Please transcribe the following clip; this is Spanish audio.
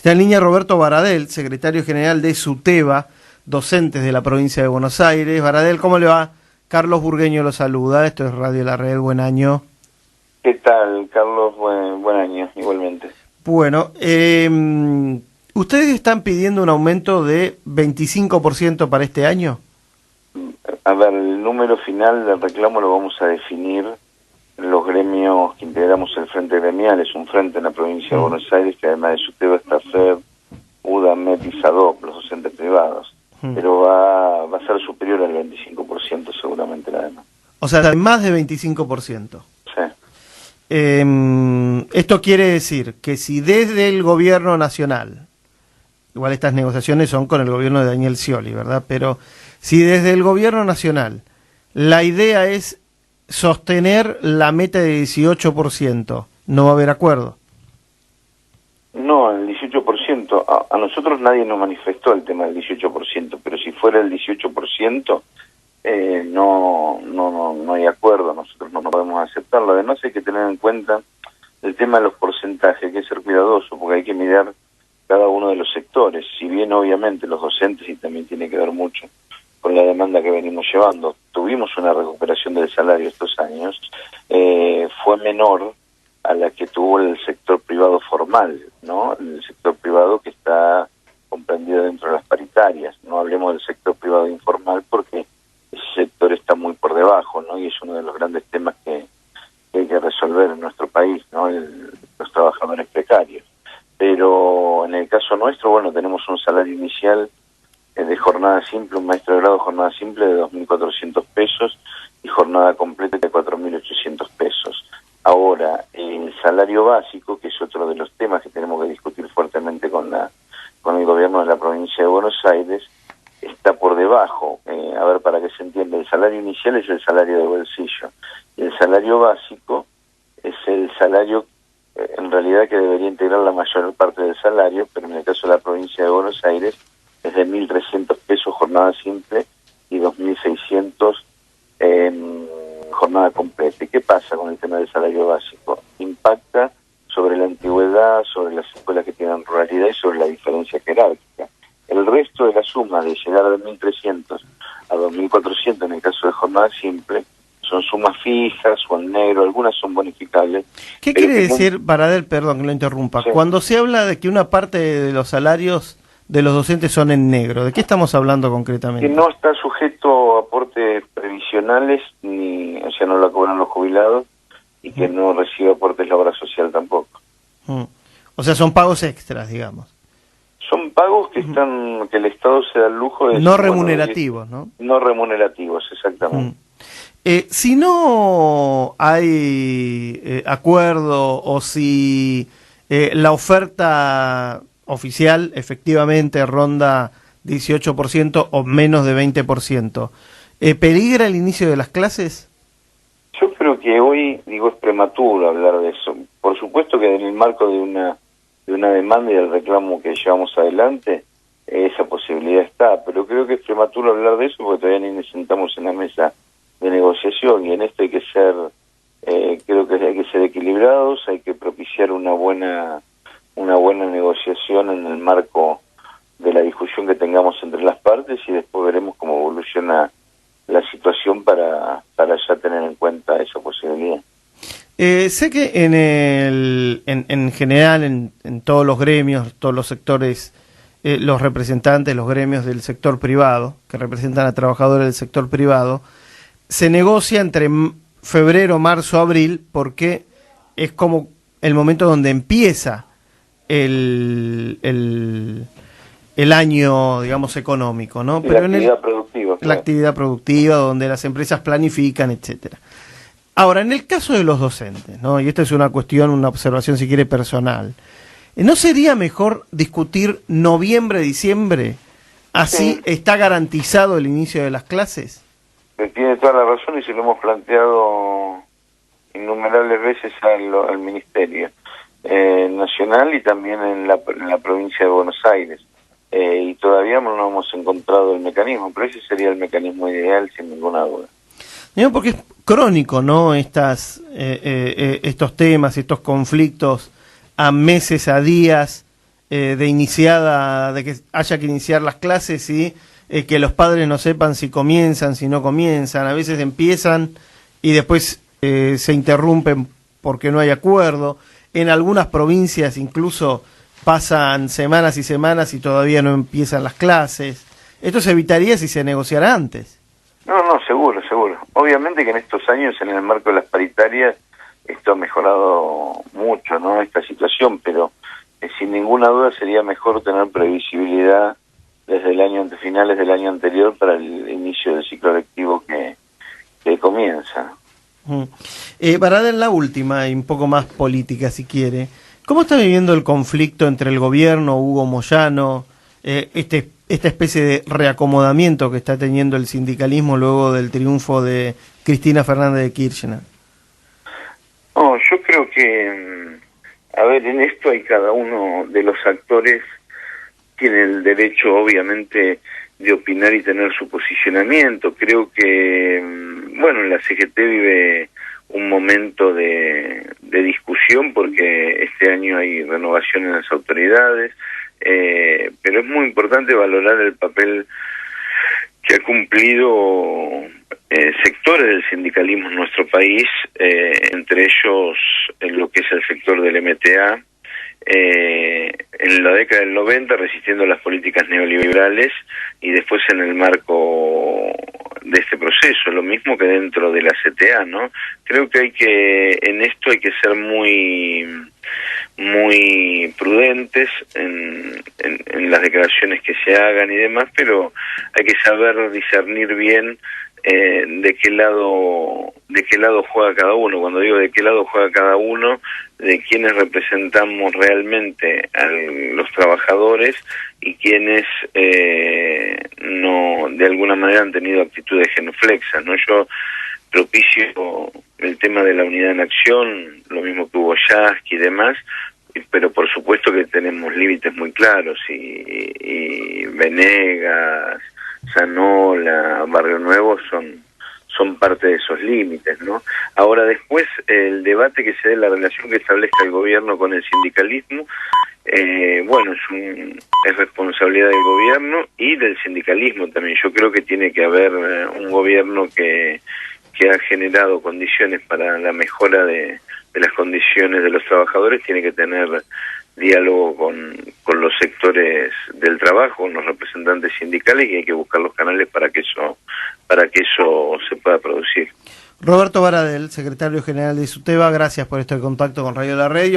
Está en línea Roberto Baradel, secretario general de SUTEBA, docentes de la provincia de Buenos Aires. Baradel, ¿cómo le va? Carlos Burgueño lo saluda, esto es Radio La Red, buen año. ¿Qué tal, Carlos? Buen año, igualmente. Bueno, ¿ustedes están pidiendo un aumento de 25% para este año? A ver, el número final del reclamo lo vamos a definir los gremios que integramos el Frente Gremial. Es un frente en la provincia de Buenos Aires que además de SUTEBA está FED, UDA, MET y SADOP, los docentes privados. Pero va a ser superior al 25% seguramente la demanda. O sea, más de 25%. Sí. Esto quiere decir que si desde el gobierno nacional, igual estas negociaciones son con el gobierno de Daniel Scioli, ¿verdad? Pero si desde el gobierno nacional la idea es sostener la meta de 18%, no va a haber acuerdo. No, el 18%, a nosotros nadie nos manifestó el tema del 18%, pero si fuera el 18%, no hay acuerdo, nosotros no podemos aceptarlo. Además hay que tener en cuenta el tema de los porcentajes, hay que ser cuidadoso, porque hay que mirar cada uno de los sectores, si bien obviamente los docentes, y también tiene que ver mucho con la demanda que venimos llevando, tuvimos una recuperación del salario estos años, fue menor a la que tuvo el sector privado formal, ¿no? El sector privado que está comprendido dentro de las paritarias. No hablemos del sector privado informal porque ese sector está muy por debajo, ¿no? Y es uno de los grandes temas que hay que resolver en nuestro país, ¿no? Los trabajadores precarios. Pero en el caso nuestro, bueno, tenemos un salario inicial de jornada simple, un maestro de grado de jornada simple de 2.400 pesos y jornada completa de 4.800 pesos. Ahora, el salario básico, que es otro de los temas que tenemos que discutir fuertemente con el gobierno de la provincia de Buenos Aires, está por debajo. A ver, para que se entienda, el salario inicial es el salario de bolsillo y el salario básico es el salario en realidad que debería integrar la mayor parte del salario, pero en el caso de la provincia de Buenos Aires es de 1.300 pesos jornada simple y 2.600 jornada completa. ¿Y qué pasa con el tema del salario básico? Impacta sobre la antigüedad, sobre las escuelas que tienen ruralidad y sobre la diferencia jerárquica. El resto de la suma de llegar de 1.300 a 2.400 en el caso de jornada simple son sumas fijas o en negro, algunas son bonificables. ¿Qué quiere decir, Baradel, perdón que lo interrumpa, sí, cuando se habla de que una parte de los salarios de los docentes son en negro? ¿De qué estamos hablando concretamente? Que no está sujeto a aportes previsionales, o sea, no lo cobran los jubilados, y que no recibe aportes la obra social tampoco. O sea, son pagos extras, digamos. Son pagos que que el Estado se da el lujo de... No remunerativos, ¿no? No remunerativos, exactamente. Si no hay acuerdo o si la oferta oficial efectivamente ronda 18% o menos de 20%, ¿peligra el inicio de las clases? Yo creo que hoy, es prematuro hablar de eso. Por supuesto que en el marco de una demanda y del reclamo que llevamos adelante, esa posibilidad está, pero creo que es prematuro hablar de eso porque todavía ni nos sentamos en la mesa de negociación, y en esto hay que ser, creo que hay que ser equilibrados, hay que propiciar una buena negociación en el marco de la discusión que tengamos entre las partes, y después veremos cómo evoluciona la situación para ya tener en cuenta esa posibilidad. Sé que en general, en todos los gremios, todos los sectores, los representantes, los gremios del sector privado, que representan a trabajadores del sector privado, se negocia entre febrero, marzo, abril, porque es como el momento donde empieza el año, digamos, económico, ¿no? Pero la actividad productiva. La actividad productiva, donde las empresas planifican, etcétera. Ahora, en el caso de los docentes, ¿no? Y esta es una cuestión, una observación, si quiere, personal, ¿no sería mejor discutir noviembre, diciembre? Así está garantizado el inicio de las clases. Tiene toda la razón, y se lo hemos planteado innumerables veces al Ministerio Nacional y también en la provincia de Buenos Aires. Y todavía no hemos encontrado el mecanismo, pero ese sería el mecanismo ideal, sin ninguna duda. Porque es crónico, ¿no? Estos temas, estos conflictos a meses, a días de que haya que iniciar las clases y que los padres no sepan si comienzan, si no comienzan. A veces empiezan y después se interrumpen porque no hay acuerdo. En algunas provincias incluso pasan semanas y semanas y todavía no empiezan las clases. Esto se evitaría si se negociara antes. No, seguro. Obviamente que en estos años, en el marco de las paritarias, esto ha mejorado mucho, ¿no? Esta situación, pero sin ninguna duda sería mejor tener previsibilidad desde el año finales del año anterior para el inicio del ciclo lectivo que comienza. Para dar la última y un poco más política, si quiere, ¿cómo está viviendo el conflicto entre el gobierno, Hugo Moyano, esta especie de reacomodamiento que está teniendo el sindicalismo luego del triunfo de Cristina Fernández de Kirchner? Yo creo que, en esto hay cada uno de los actores tiene el derecho, obviamente, de opinar y tener su posicionamiento. Creo que, la CGT vive un momento de discusión porque este año hay renovación en las autoridades, pero es muy importante valorar el papel que ha cumplido sectores del sindicalismo en nuestro país, entre ellos en lo que es el sector del MTA, en la década del 90 resistiendo las políticas neoliberales y después en el marco de este proceso, lo mismo que dentro de la CTA, ¿no? Creo que en esto hay que ser muy prudentes en las declaraciones que se hagan y demás, pero hay que saber discernir bien de qué lado juega cada uno. Cuando digo de qué lado juega cada uno, de quienes representamos realmente a los trabajadores y quienes no, de alguna manera han tenido actitudes genuflexas, ¿no? Yo propicio el tema de la unidad en acción, lo mismo que Hugo Yasky y demás, pero por supuesto que tenemos límites muy claros y Venegas, Zanola, Barrio Nuevo son parte de esos límites, ¿no? Ahora después el debate que se dé, la relación que establezca el gobierno con el sindicalismo, es responsabilidad del gobierno y del sindicalismo también. Yo creo que tiene que haber un gobierno que ha generado condiciones para la mejora de las condiciones de los trabajadores, tiene que tener diálogo con los sectores del trabajo, con los representantes sindicales, y hay que buscar los canales para que eso se pueda producir. Roberto Baradel, secretario general de SUTEBA, gracias por este contacto con Radio La Red.